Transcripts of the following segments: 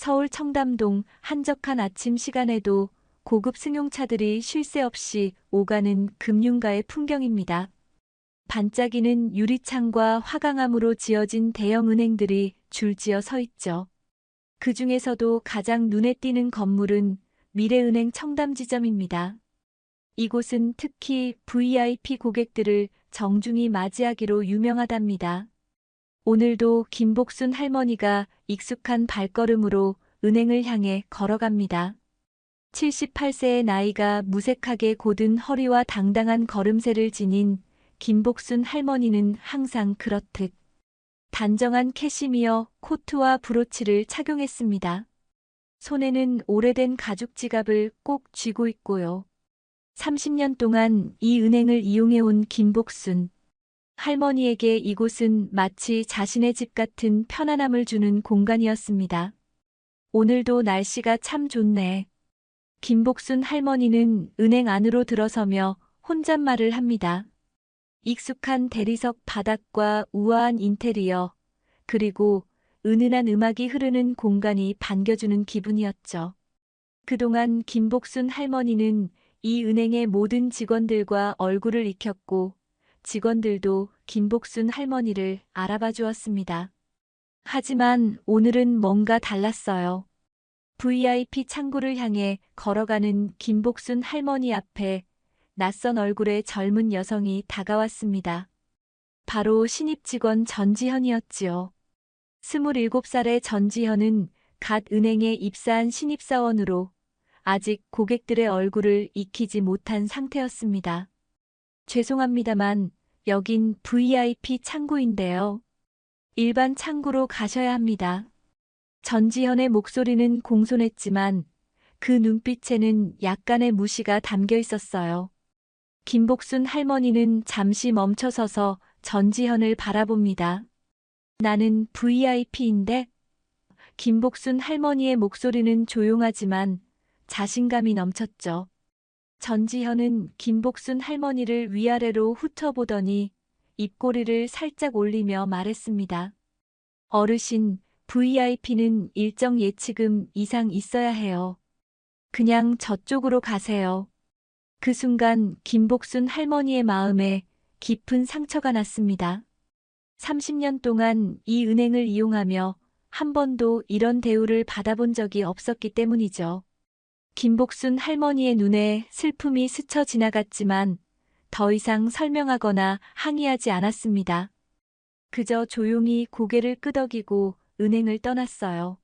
서울 청담동 한적한 아침 시간에도 고급 승용차들이 쉴 새 없이 오가는 금융가의 풍경입니다. 반짝이는 유리창과 화강암으로 지어진 대형 은행들이 줄지어 서 있죠. 그 중에서도 가장 눈에 띄는 건물은 미래은행 청담지점입니다. 이곳은 특히 VIP 고객들을 정중히 맞이하기로 유명하답니다. 오늘도 김복순 할머니가 익숙한 발걸음으로 은행을 향해 걸어갑니다. 78세의 나이가 무색하게 곧은 허리와 당당한 걸음새를 지닌 김복순 할머니는 항상 그렇듯 단정한 캐시미어 코트와 브로치를 착용했습니다. 손에는 오래된 가죽 지갑을 꼭 쥐고 있고요. 30년 동안 이 은행을 이용해온 김복순 할머니에게 이곳은 마치 자신의 집 같은 편안함을 주는 공간이었습니다. 오늘도 날씨가 참 좋네. 김복순 할머니는 은행 안으로 들어서며 혼잣말을 합니다. 익숙한 대리석 바닥과 우아한 인테리어, 그리고 은은한 음악이 흐르는 공간이 반겨주는 기분이었죠. 그동안 김복순 할머니는 이 은행의 모든 직원들과 얼굴을 익혔고 직원들도 김복순 할머니를 알아봐 주었습니다. 하지만 오늘은 뭔가 달랐어요. VIP 창구를 향해 걸어가는 김복순 할머니 앞에 낯선 얼굴의 젊은 여성이 다가왔습니다. 바로 신입 직원 전지현이었지요. 27살의 전지현은 갓 은행에 입사한 신입사원으로 아직 고객들의 얼굴을 익히지 못한 상태였습니다. 죄송합니다만 여긴 VIP 창구인데요. 일반 창구로 가셔야 합니다. 전지현의 목소리는 공손했지만 그 눈빛에는 약간의 무시가 담겨 있었어요. 김복순 할머니는 잠시 멈춰서서 전지현을 바라봅니다. 나는 VIP인데? 김복순 할머니의 목소리는 조용하지만 자신감이 넘쳤죠. 전지현은 김복순 할머니를 위아래로 훑어보더니 입꼬리를 살짝 올리며 말했습니다. 어르신, VIP는 일정 예치금 이상 있어야 해요. 그냥 저쪽으로 가세요. 그 순간 김복순 할머니의 마음에 깊은 상처가 났습니다. 30년 동안 이 은행을 이용하며 한 번도 이런 대우를 받아본 적이 없었기 때문이죠. 김복순 할머니의 눈에 슬픔이 스쳐 지나갔지만 더 이상 설명하거나 항의하지 않았습니다. 그저 조용히 고개를 끄덕이고 은행을 떠났어요.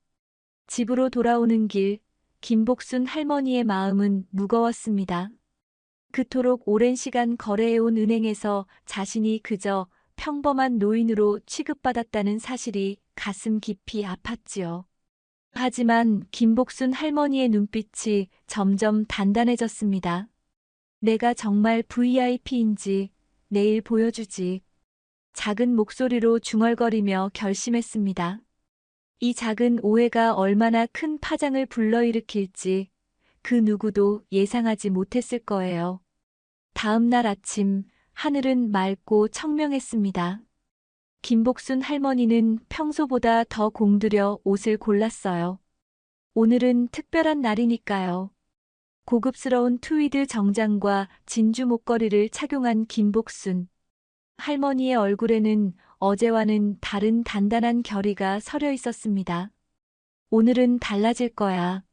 집으로 돌아오는 길, 김복순 할머니의 마음은 무거웠습니다. 그토록 오랜 시간 거래해온 은행에서 자신이 그저 평범한 노인으로 취급받았다는 사실이 가슴 깊이 아팠지요. 하지만 김복순 할머니의 눈빛이 점점 단단해졌습니다. 내가 정말 VIP인지 내일 보여주지. 작은 목소리로 중얼거리며 결심했습니다. 이 작은 오해가 얼마나 큰 파장을 불러일으킬지 그 누구도 예상하지 못했을 거예요. 다음 날 아침, 하늘은 맑고 청명했습니다. 김복순 할머니는 평소보다 더 공들여 옷을 골랐어요. 오늘은 특별한 날이니까요. 고급스러운 트위드 정장과 진주 목걸이를 착용한 김복순. 할머니의 얼굴에는 어제와는 다른 단단한 결의가 서려 있었습니다. 오늘은 달라질 거야.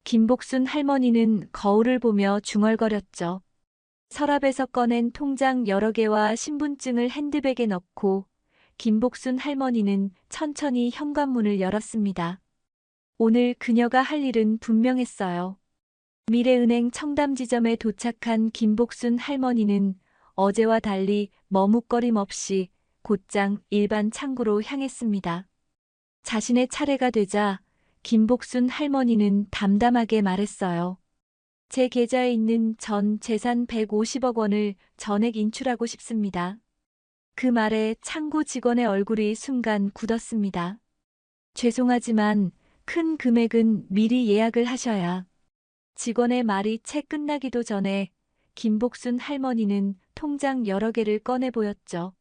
김복순 할머니는 거울을 보며 중얼거렸죠. 서랍에서 꺼낸 통장 여러 개와 신분증을 핸드백에 넣고 김복순 할머니는 천천히 현관문을 열었습니다. 오늘 그녀가 할 일은 분명했어요. 미래은행 청담지점에 도착한 김복순 할머니는 어제와 달리 머뭇거림 없이 곧장 일반 창구로 향했습니다. 자신의 차례가 되자 김복순 할머니는 담담하게 말했어요. 제 계좌에 있는 전 재산 150억 원을 전액 인출하고 싶습니다. 그 말에 창구 직원의 얼굴이 순간 굳었습니다. 죄송하지만 큰 금액은 미리 예약을 하셔야. 직원의 말이 채 끝나기도 전에 김복순 할머니는 통장 여러 개를 꺼내 보였죠.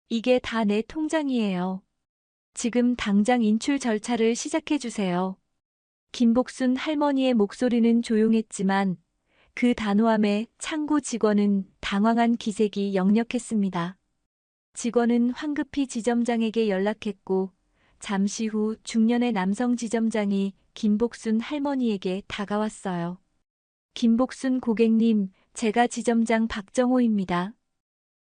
이게 다 내 통장이에요. 지금 당장 인출 절차를 시작해 주세요. 김복순 할머니의 목소리는 조용했지만 그 단호함에 창구 직원은 당황한 기색이 역력했습니다. 직원은 황급히 지점장에게 연락했고 잠시 후 중년의 남성 지점장이 김복순 할머니에게 다가왔어요. 김복순 고객님, 제가 지점장 박정호입니다.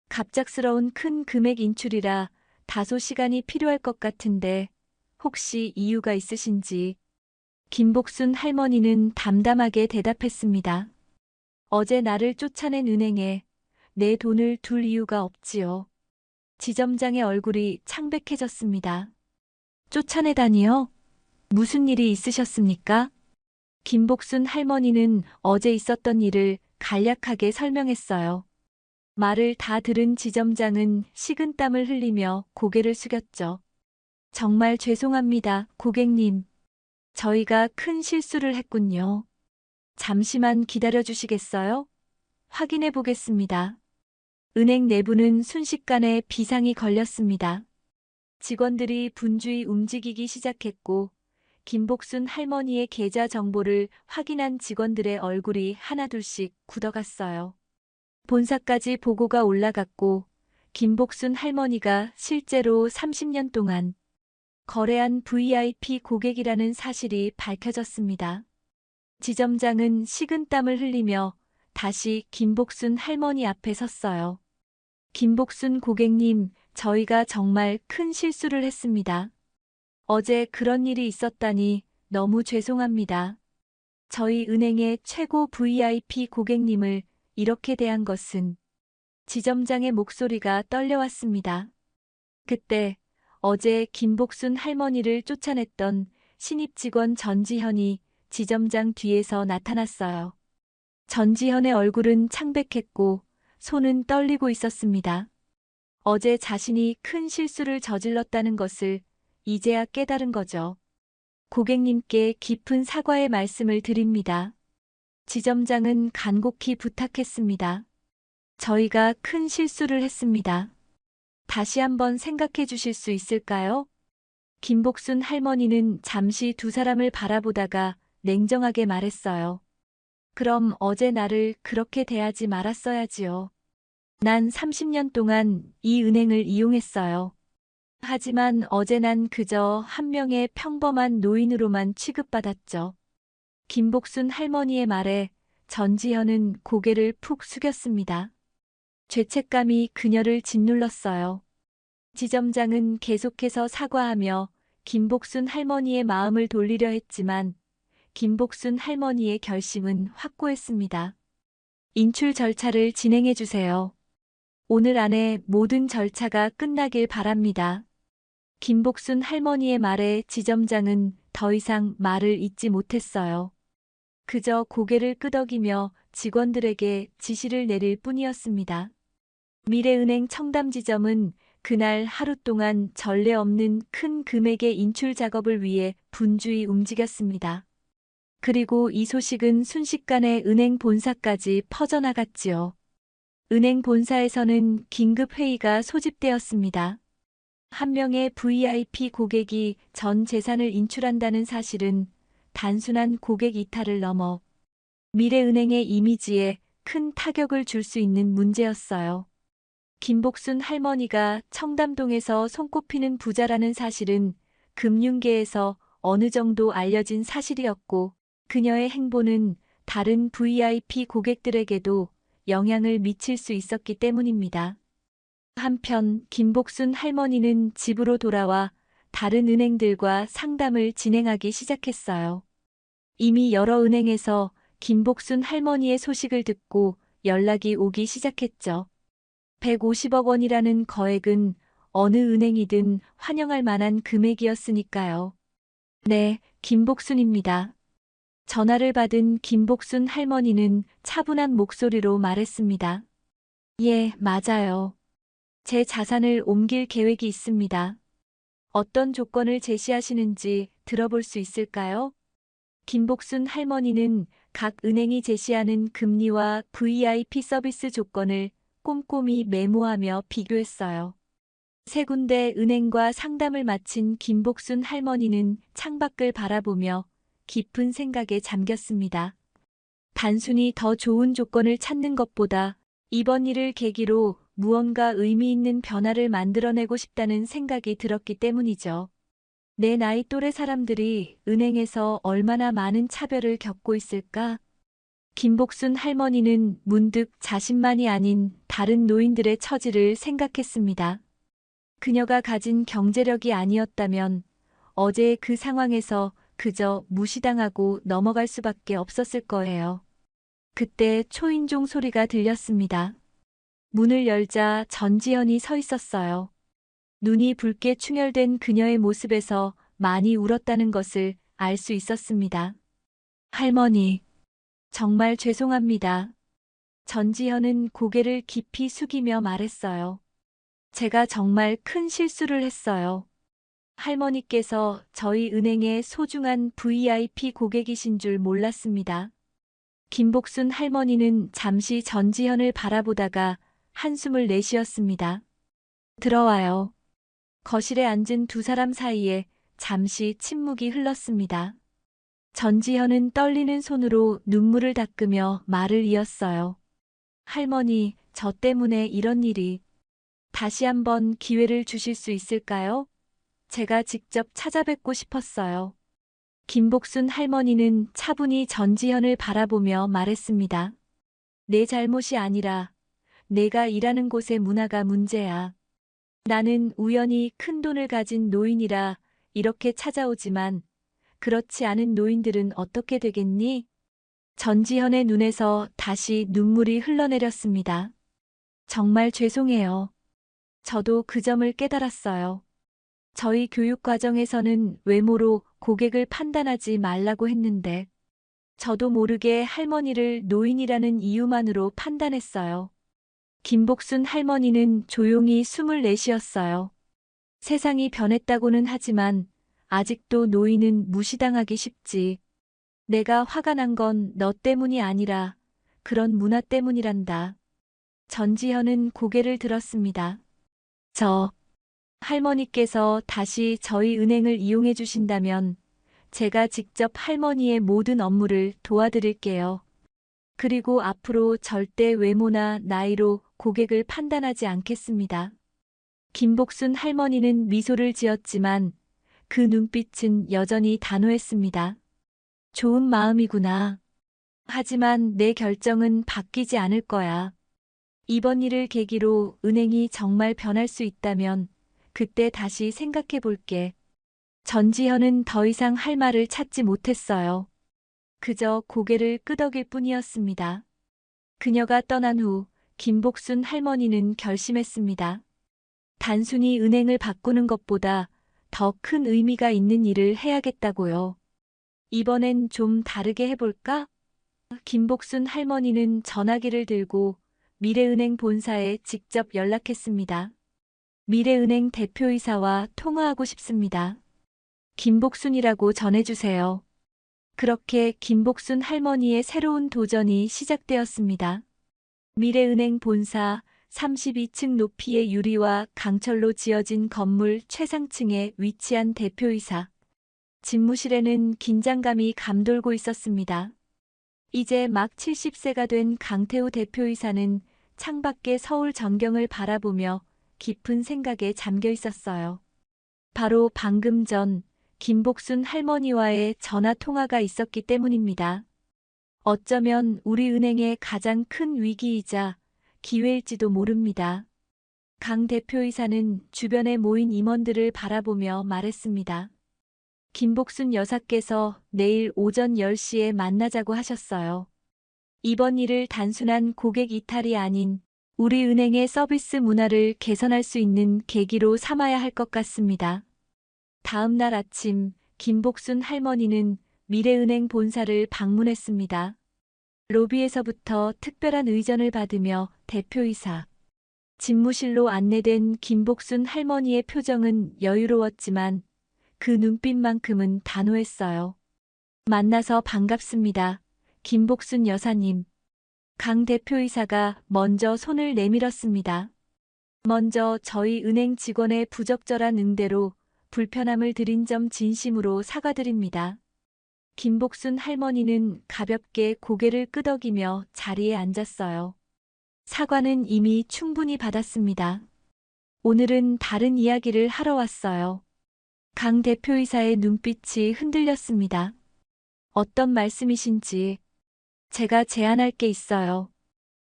갑작스러운 큰 금액 인출이라 다소 시간이 필요할 것 같은데 혹시 이유가 있으신지. 김복순 할머니는 담담하게 대답했습니다. 어제 나를 쫓아낸 은행에 내 돈을 둘 이유가 없지요. 지점장의 얼굴이 창백해졌습니다. 쫓아내다니요? 무슨 일이 있으셨습니까? 김복순 할머니는 어제 있었던 일을 간략하게 설명했어요. 말을 다 들은 지점장은 식은땀을 흘리며 고개를 숙였죠. 정말 죄송합니다, 고객님. 저희가 큰 실수를 했군요. 잠시만 기다려 주시겠어요? 확인해 보겠습니다. 은행 내부는 순식간에 비상이 걸렸습니다. 직원들이 분주히 움직이기 시작했고 김복순 할머니의 계좌 정보를 확인한 직원들의 얼굴이 하나둘씩 굳어갔어요. 본사까지 보고가 올라갔고 김복순 할머니가 실제로 30년 동안 거래한 VIP 고객이라는 사실이 밝혀졌습니다. 지점장은 식은땀을 흘리며 다시 김복순 할머니 앞에 섰어요. 김복순 고객님, 저희가 정말 큰 실수를 했습니다. 어제 그런 일이 있었다니 너무 죄송합니다. 저희 은행의 최고 VIP 고객님을 이렇게 대한 것은. 지점장의 목소리가 떨려왔습니다. 그때 어제 김복순 할머니를 쫓아냈던 신입 직원 전지현이 지점장 뒤에서 나타났어요. 전지현의 얼굴은 창백했고 손은 떨리고 있었습니다. 어제 자신이 큰 실수를 저질렀다는 것을 이제야 깨달은 거죠. 고객님께 깊은 사과의 말씀을 드립니다. 지점장은 간곡히 부탁했습니다. 저희가 큰 실수를 했습니다. 다시 한번 생각해 주실 수 있을까요? 김복순 할머니는 잠시 두 사람을 바라보다가 냉정하게 말했어요. 그럼 어제 나를 그렇게 대하지 말았어야지요. 난 30년 동안 이 은행을 이용했어요. 하지만 어제 난 그저 한 명의 평범한 노인으로만 취급받았죠. 김복순 할머니의 말에 전지현은 고개를 푹 숙였습니다. 죄책감이 그녀를 짓눌렀어요. 지점장은 계속해서 사과하며 김복순 할머니의 마음을 돌리려 했지만 김복순 할머니의 결심은 확고했습니다. 인출 절차를 진행해 주세요. 오늘 안에 모든 절차가 끝나길 바랍니다. 김복순 할머니의 말에 지점장은 더 이상 말을 잇지 못했어요. 그저 고개를 끄덕이며 직원들에게 지시를 내릴 뿐이었습니다. 미래은행 청담지점은 그날 하루 동안 전례 없는 큰 금액의 인출 작업을 위해 분주히 움직였습니다. 그리고 이 소식은 순식간에 은행 본사까지 퍼져나갔지요. 은행 본사에서는 긴급 회의가 소집되었습니다. 한 명의 VIP 고객이 전 재산을 인출한다는 사실은 단순한 고객 이탈을 넘어 미래은행의 이미지에 큰 타격을 줄 수 있는 문제였어요. 김복순 할머니가 청담동에서 손꼽히는 부자라는 사실은 금융계에서 어느 정도 알려진 사실이었고 그녀의 행보는 다른 VIP 고객들에게도 영향을 미칠 수 있었기 때문입니다. 한편 김복순 할머니는 집으로 돌아와 다른 은행들과 상담을 진행하기 시작했어요. 이미 여러 은행에서 김복순 할머니의 소식을 듣고 연락이 오기 시작했죠. 150억 원이라는 거액은 어느 은행이든 환영할 만한 금액이었으니까요. 네, 김복순입니다. 전화를 받은 김복순 할머니는 차분한 목소리로 말했습니다. 예, 맞아요. 제 자산을 옮길 계획이 있습니다. 어떤 조건을 제시하시는지 들어볼 수 있을까요? 김복순 할머니는 각 은행이 제시하는 금리와 VIP 서비스 조건을 꼼꼼히 메모하며 비교했어요. 세 군데 은행과 상담을 마친 김복순 할머니는 창밖을 바라보며 깊은 생각에 잠겼습니다. 단순히 더 좋은 조건을 찾는 것보다 이번 일을 계기로 무언가 의미 있는 변화를 만들어내고 싶다는 생각이 들었기 때문이죠. 내 나이 또래 사람들이 은행에서 얼마나 많은 차별을 겪고 있을까? 김복순 할머니는 문득 자신만이 아닌 다른 노인들의 처지를 생각했습니다. 그녀가 가진 경제력이 아니었다면 어제의 그 상황에서 그저 무시당하고 넘어갈 수밖에 없었을 거예요. 그때 초인종 소리가 들렸습니다. 문을 열자 전지현이 서 있었어요. 눈이 붉게 충혈된 그녀의 모습에서 많이 울었다는 것을 알 수 있었습니다. 할머니, 정말 죄송합니다. 전지현은 고개를 깊이 숙이며 말했어요. 제가 정말 큰 실수를 했어요. 할머니께서 저희 은행의 소중한 VIP 고객이신 줄 몰랐습니다. 김복순 할머니는 잠시 전지현을 바라보다가 한숨을 내쉬었습니다. 들어와요. 거실에 앉은 두 사람 사이에 잠시 침묵이 흘렀습니다. 전지현은 떨리는 손으로 눈물을 닦으며 말을 이었어요. 할머니, 저 때문에 이런 일이. 다시 한번 기회를 주실 수 있을까요? 제가 직접 찾아뵙고 싶었어요. 김복순 할머니는 차분히 전지현을 바라보며 말했습니다. 내 잘못이 아니라 내가 일하는 곳의 문화가 문제야. 나는 우연히 큰 돈을 가진 노인이라 이렇게 찾아오지만 그렇지 않은 노인들은 어떻게 되겠니? 전지현의 눈에서 다시 눈물이 흘러내렸습니다. 정말 죄송해요. 저도 그 점을 깨달았어요. 저희 교육 과정에서는 외모로 고객을 판단하지 말라고 했는데 저도 모르게 할머니를 노인이라는 이유만으로 판단했어요. 김복순 할머니는 조용히 숨을 내쉬었어요. 세상이 변했다고는 하지만 아직도 노인은 무시당하기 쉽지. 내가 화가 난 건 너 때문이 아니라 그런 문화 때문이란다. 전지현은 고개를 들었습니다. 할머니께서 다시 저희 은행을 이용해 주신다면 제가 직접 할머니의 모든 업무를 도와드릴게요. 그리고 앞으로 절대 외모나 나이로 고객을 판단하지 않겠습니다. 김복순 할머니는 미소를 지었지만 그 눈빛은 여전히 단호했습니다. 좋은 마음이구나. 하지만 내 결정은 바뀌지 않을 거야. 이번 일을 계기로 은행이 정말 변할 수 있다면 그때 다시 생각해 볼게. 전지현은 더 이상 할 말을 찾지 못했어요. 그저 고개를 끄덕일 뿐이었습니다. 그녀가 떠난 후 김복순 할머니는 결심했습니다. 단순히 은행을 바꾸는 것보다 더 큰 의미가 있는 일을 해야겠다고요. 이번엔 좀 다르게 해볼까? 김복순 할머니는 전화기를 들고 미래은행 본사에 직접 연락했습니다. 미래은행 대표이사와 통화하고 싶습니다. 김복순이라고 전해주세요. 그렇게 김복순 할머니의 새로운 도전이 시작되었습니다. 미래은행 본사 32층 높이의 유리와 강철로 지어진 건물 최상층에 위치한 대표이사. 집무실에는 긴장감이 감돌고 있었습니다. 이제 막 70세가 된 강태우 대표이사는 창밖의 서울 전경을 바라보며 깊은 생각에 잠겨 있었어요. 바로 방금 전 김복순 할머니와의 전화 통화가 있었기 때문입니다. 어쩌면 우리 은행의 가장 큰 위기이자 기회일지도 모릅니다. 강 대표이사는 주변에 모인 임원들을 바라보며 말했습니다. 김복순 여사께서 내일 오전 10시에 만나자고 하셨어요. 이번 일을 단순한 고객 이탈이 아닌 우리 은행의 서비스 문화를 개선할 수 있는 계기로 삼아야 할 것 같습니다. 다음 날 아침 김복순 할머니는 미래은행 본사를 방문했습니다. 로비에서부터 특별한 의전을 받으며 대표이사, 집무실로 안내된 김복순 할머니의 표정은 여유로웠지만 그 눈빛만큼은 단호했어요. 만나서 반갑습니다. 김복순 여사님. 강 대표이사가 먼저 손을 내밀었습니다. 먼저 저희 은행 직원의 부적절한 응대로 불편함을 드린 점 진심으로 사과드립니다. 김복순 할머니는 가볍게 고개를 끄덕이며 자리에 앉았어요. 사과는 이미 충분히 받았습니다. 오늘은 다른 이야기를 하러 왔어요. 강 대표이사의 눈빛이 흔들렸습니다. 어떤 말씀이신지 제가 제안할 게 있어요.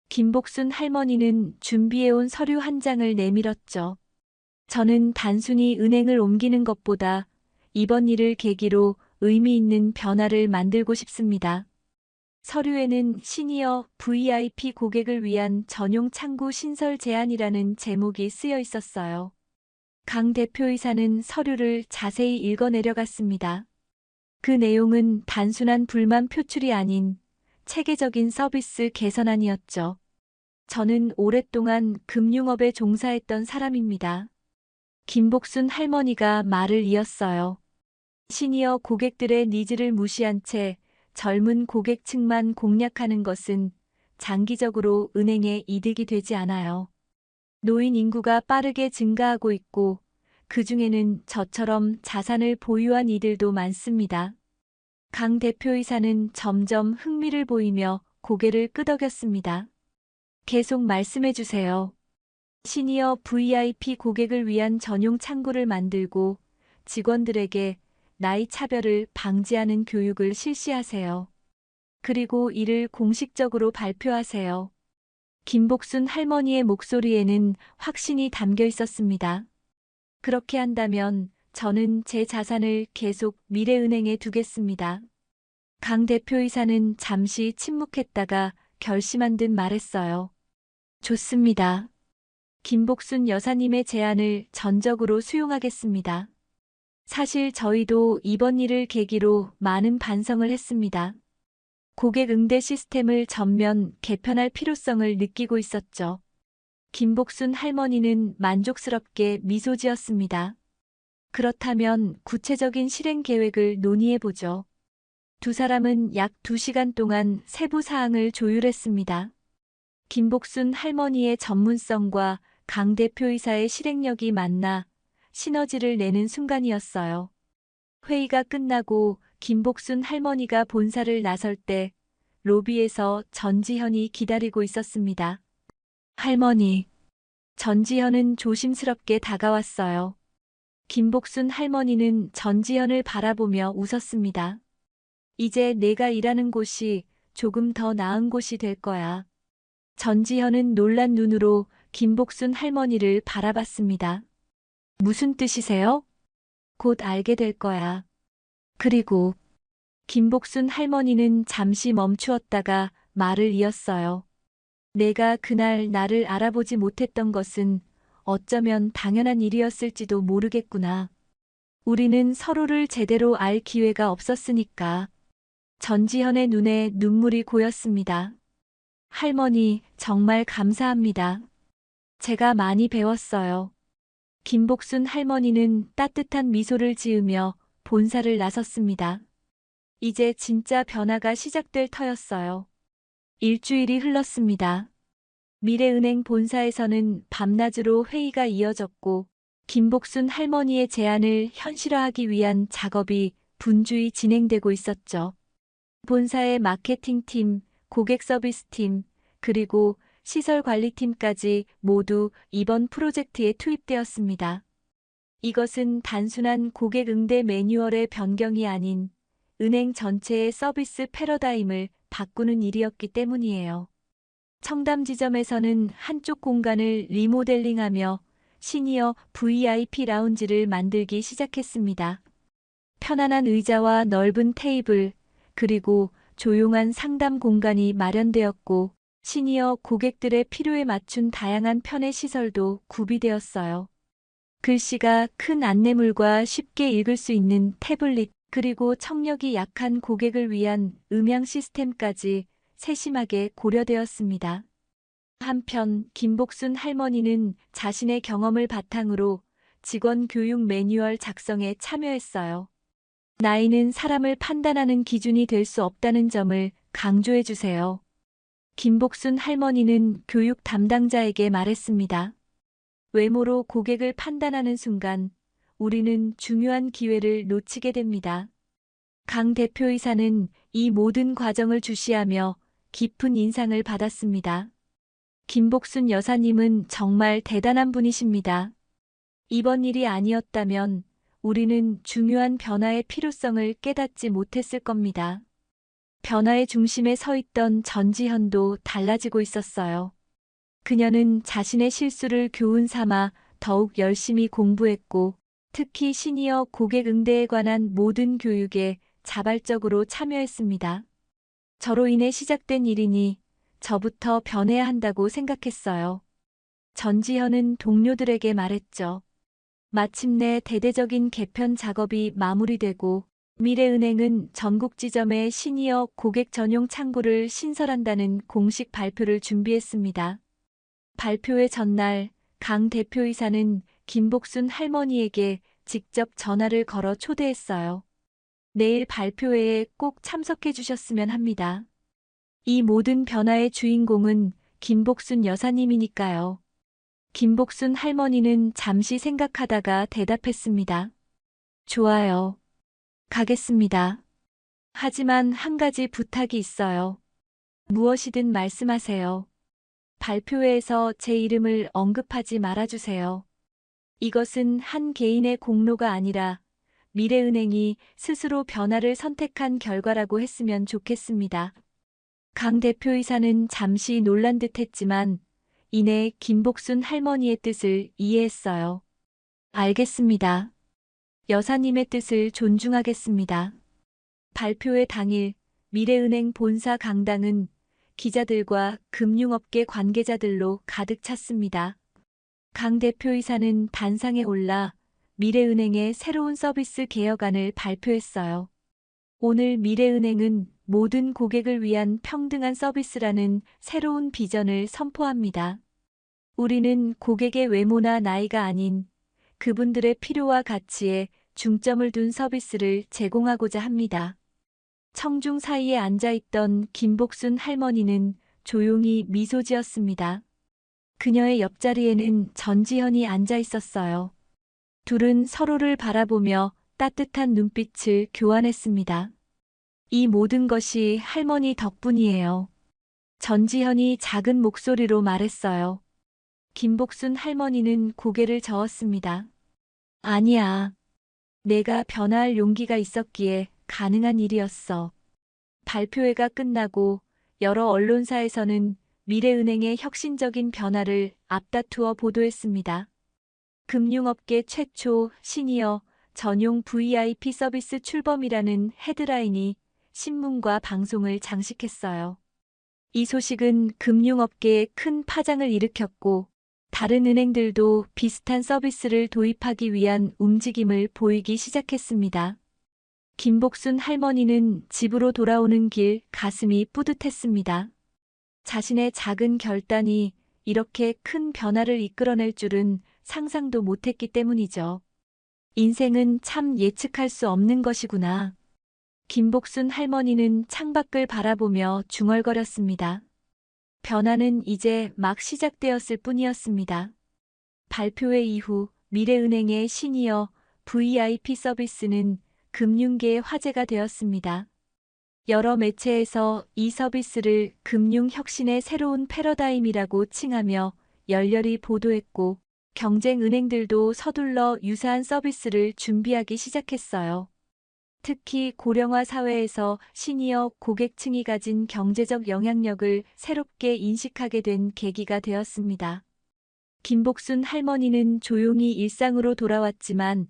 김복순 할머니는 준비해온 서류 한 장을 내밀었죠. 저는 단순히 은행을 옮기는 것보다 이번 일을 계기로 의미 있는 변화를 만들고 싶습니다. 서류에는 시니어 VIP 고객을 위한 전용 창구 신설 제안이라는 제목이 쓰여 있었어요. 강 대표이사는 서류를 자세히 읽어 내려갔습니다. 그 내용은 단순한 불만 표출이 아닌 체계적인 서비스 개선안이었죠. 저는 오랫동안 금융업에 종사했던 사람입니다. 김복순 할머니가 말을 이었어요. 시니어 고객들의 니즈를 무시한 채 젊은 고객층만 공략하는 것은 장기적으로 은행에 이득이 되지 않아요. 노인 인구가 빠르게 증가하고 있고 그중에는 저처럼 자산을 보유한 이들도 많습니다. 강 대표이사는 점점 흥미를 보이며 고개를 끄덕였습니다. 계속 말씀해 주세요. 시니어 VIP 고객을 위한 전용 창구를 만들고 직원들에게 나이 차별을 방지하는 교육을 실시하세요. 그리고 이를 공식적으로 발표하세요. 김복순 할머니의 목소리에는 확신이 담겨 있었습니다. 그렇게 한다면 저는 제 자산을 계속 미래은행에 두겠습니다. 강 대표이사는 잠시 침묵했다가 결심한 듯 말했어요. 좋습니다. 김복순 여사님의 제안을 전적으로 수용하겠습니다. 사실 저희도 이번 일을 계기로 많은 반성을 했습니다. 고객 응대 시스템을 전면 개편할 필요성을 느끼고 있었죠. 김복순 할머니는 만족스럽게 미소 지었습니다. 그렇다면 구체적인 실행 계획을 논의해보죠. 두 사람은 약 2시간 동안 세부 사항을 조율했습니다. 김복순 할머니의 전문성과 강 대표이사의 실행력이 만나 시너지를 내는 순간이었어요. 회의가 끝나고 김복순 할머니가 본사를 나설 때 로비에서 전지현이 기다리고 있었습니다. 할머니. 전지현은 조심스럽게 다가왔어요. 김복순 할머니는 전지현을 바라보며 웃었습니다. 이제 내가 일하는 곳이 조금 더 나은 곳이 될 거야. 전지현은 놀란 눈으로 김복순 할머니를 바라봤습니다. 무슨 뜻이세요? 곧 알게 될 거야. 그리고 김복순 할머니는 잠시 멈추었다가 말을 이었어요. 내가 그날 나를 알아보지 못했던 것은 어쩌면 당연한 일이었을지도 모르겠구나. 우리는 서로를 제대로 알 기회가 없었으니까. 전지현의 눈에 눈물이 고였습니다. 할머니, 정말 감사합니다. 제가 많이 배웠어요. 김복순 할머니는 따뜻한 미소를 지으며 본사를 나섰습니다. 이제 진짜 변화가 시작될 터였어요. 일주일이 흘렀습니다. 미래은행 본사에서는 밤낮으로 회의가 이어졌고 김복순 할머니의 제안을 현실화하기 위한 작업이 분주히 진행되고 있었죠. 본사의 마케팅팀, 고객 서비스팀, 그리고 시설관리팀까지 모두 이번 프로젝트에 투입되었습니다. 이것은 단순한 고객 응대 매뉴얼의 변경이 아닌 은행 전체의 서비스 패러다임을 바꾸는 일이었기 때문이에요. 청담 지점에서는 한쪽 공간을 리모델링하며 시니어 VIP 라운지를 만들기 시작했습니다. 편안한 의자와 넓은 테이블, 그리고 조용한 상담 공간이 마련되었고 시니어 고객들의 필요에 맞춘 다양한 편의 시설도 구비되었어요. 글씨가 큰 안내물과 쉽게 읽을 수 있는 태블릿, 그리고 청력이 약한 고객을 위한 음향 시스템까지 세심하게 고려되었습니다. 한편 김복순 할머니는 자신의 경험을 바탕으로 직원 교육 매뉴얼 작성에 참여했어요. 나이는 사람을 판단하는 기준이 될 수 없다는 점을 강조해 주세요. 김복순 할머니는 교육 담당자에게 말했습니다. 외모로 고객을 판단하는 순간 우리는 중요한 기회를 놓치게 됩니다. 강 대표이사는 이 모든 과정을 주시하며 깊은 인상을 받았습니다. 김복순 여사님은 정말 대단한 분이십니다. 이번 일이 아니었다면 우리는 중요한 변화의 필요성을 깨닫지 못했을 겁니다. 변화의 중심에 서 있던 전지현도 달라지고 있었어요. 그녀는 자신의 실수를 교훈 삼아 더욱 열심히 공부했고, 특히 시니어 고객 응대에 관한 모든 교육에 자발적으로 참여했습니다. 저로 인해 시작된 일이니 저부터 변해야 한다고 생각했어요. 전지현은 동료들에게 말했죠. 마침내 대대적인 개편 작업이 마무리되고 미래은행은 전국 지점의 시니어 고객 전용 창구를 신설한다는 공식 발표를 준비했습니다. 발표의 전날 강 대표이사는 김복순 할머니에게 직접 전화를 걸어 초대했어요. 내일 발표회에 꼭 참석해 주셨으면 합니다. 이 모든 변화의 주인공은 김복순 여사님이니까요. 김복순 할머니는 잠시 생각하다가 대답했습니다. 좋아요. 가겠습니다. 하지만 한 가지 부탁이 있어요. 무엇이든 말씀하세요. 발표회에서 제 이름을 언급하지 말아주세요. 이것은 한 개인의 공로가 아니라 미래은행이 스스로 변화를 선택한 결과라고 했으면 좋겠습니다. 강 대표이사는 잠시 놀란 듯 했지만 이내 김복순 할머니의 뜻을 이해했어요. 알겠습니다. 여사님의 뜻을 존중하겠습니다. 발표회 당일 미래은행 본사 강당은 기자들과 금융업계 관계자들로 가득 찼습니다. 강 대표이사는 단상에 올라 미래은행의 새로운 서비스 개혁안을 발표했어요. 오늘 미래은행은 모든 고객을 위한 평등한 서비스라는 새로운 비전을 선포합니다. 우리는 고객의 외모나 나이가 아닌 그분들의 필요와 가치에 중점을 둔 서비스를 제공하고자 합니다. 청중 사이에 앉아있던 김복순 할머니는 조용히 미소 지었습니다. 그녀의 옆자리에는 전지현이 앉아 있었어요. 둘은 서로를 바라보며 따뜻한 눈빛을 교환했습니다. 이 모든 것이 할머니 덕분이에요. 전지현이 작은 목소리로 말했어요. 김복순 할머니는 고개를 저었습니다. 아니야. 내가 변화할 용기가 있었기에 가능한 일이었어. 발표회가 끝나고 여러 언론사에서는 미래은행의 혁신적인 변화를 앞다투어 보도했습니다. 금융업계 최초 시니어 전용 VIP 서비스 출범이라는 헤드라인이 신문과 방송을 장식했어요. 이 소식은 금융업계에 큰 파장을 일으켰고 다른 은행들도 비슷한 서비스를 도입하기 위한 움직임을 보이기 시작했습니다. 김복순 할머니는 집으로 돌아오는 길 가슴이 뿌듯했습니다. 자신의 작은 결단이 이렇게 큰 변화를 이끌어낼 줄은 상상도 못했기 때문이죠. 인생은 참 예측할 수 없는 것이구나. 김복순 할머니는 창밖을 바라보며 중얼거렸습니다. 변화는 이제 막 시작되었을 뿐이었습니다. 발표회 이후 미래은행의 시니어 VIP 서비스는 금융계의 화제가 되었습니다. 여러 매체에서 이 서비스를 금융혁신의 새로운 패러다임이라고 칭하며 열렬히 보도했고 경쟁 은행들도 서둘러 유사한 서비스를 준비하기 시작했어요. 특히 고령화 사회에서 시니어 고객층이 가진 경제적 영향력을 새롭게 인식하게 된 계기가 되었습니다. 김복순 할머니는 조용히 일상으로 돌아왔지만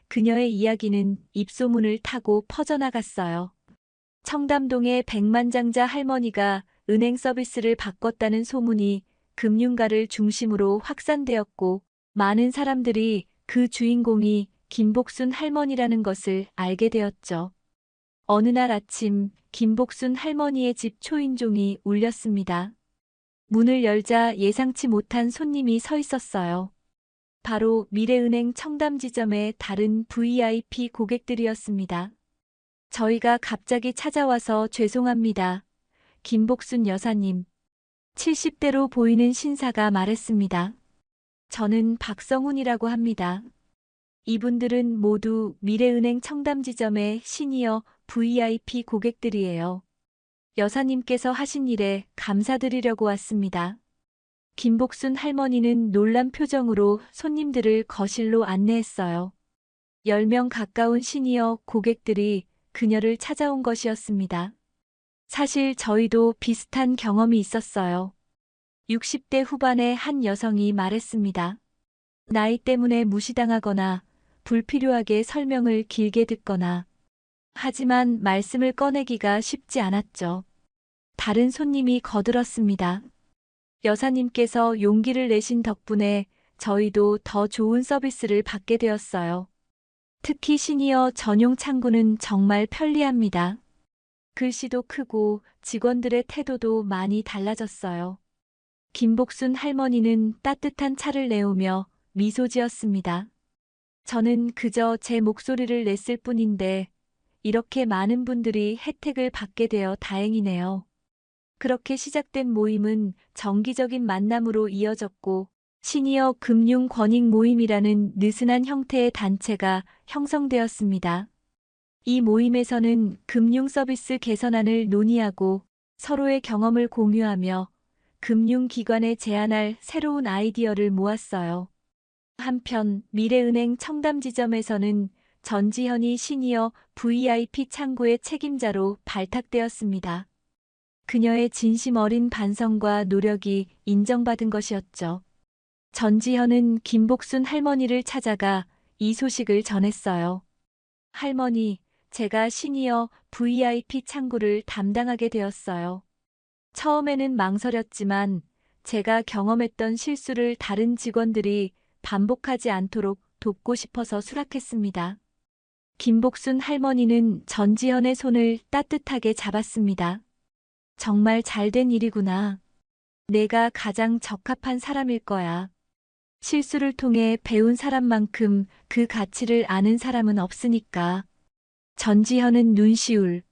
그녀의 이야기는 입소문을 타고 퍼져나갔어요. 청담동의 백만장자 할머니가 은행 서비스를 바꿨다는 소문이 금융가를 중심으로 확산되었고 많은 사람들이 그 주인공이 김복순 할머니라는 것을 알게 되었죠. 어느 날 아침 김복순 할머니의 집 초인종이 울렸습니다. 문을 열자 예상치 못한 손님이 서 있었어요. 바로 미래은행 청담지점의 다른 VIP 고객들이었습니다. 저희가 갑자기 찾아와서 죄송합니다. 김복순 여사님. 70대로 보이는 신사가 말했습니다. 저는 박성훈이라고 합니다. 이분들은 모두 미래은행 청담지점의 시니어 VIP 고객들이에요. 여사님께서 하신 일에 감사드리려고 왔습니다. 김복순 할머니는 놀란 표정으로 손님들을 거실로 안내했어요. 10명 가까운 시니어 고객들이 그녀를 찾아온 것이었습니다. 사실 저희도 비슷한 경험이 있었어요. 60대 후반의 한 여성이 말했습니다. 나이 때문에 무시당하거나 불필요하게 설명을 길게 듣거나 하지만 말씀을 꺼내기가 쉽지 않았죠. 다른 손님이 거들었습니다. 여사님께서 용기를 내신 덕분에 저희도 더 좋은 서비스를 받게 되었어요. 특히 시니어 전용 창구는 정말 편리합니다. 글씨도 크고 직원들의 태도도 많이 달라졌어요. 김복순 할머니는 따뜻한 차를 내오며 미소 지었습니다. 저는 그저 제 목소리를 냈을 뿐인데 이렇게 많은 분들이 혜택을 받게 되어 다행이네요. 그렇게 시작된 모임은 정기적인 만남으로 이어졌고 시니어 금융 권익 모임이라는 느슨한 형태의 단체가 형성되었습니다. 이 모임에서는 금융 서비스 개선안을 논의하고 서로의 경험을 공유하며 금융기관에 제안할 새로운 아이디어를 모았어요. 한편 미래은행 청담지점에서는 전지현이 시니어 VIP 창구의 책임자로 발탁되었습니다. 그녀의 진심 어린 반성과 노력이 인정받은 것이었죠. 전지현은 김복순 할머니를 찾아가 이 소식을 전했어요. 할머니, 제가 시니어 VIP 창구를 담당하게 되었어요. 처음에는 망설였지만 제가 경험했던 실수를 다른 직원들이 반복하지 않도록 돕고 싶어서 수락했습니다. 김복순 할머니는 전지현의 손을 따뜻하게 잡았습니다. 정말 잘된 일이구나. 내가 가장 적합한 사람일 거야. 실수를 통해 배운 사람만큼 그 가치를 아는 사람은 없으니까. 전지현은 눈시울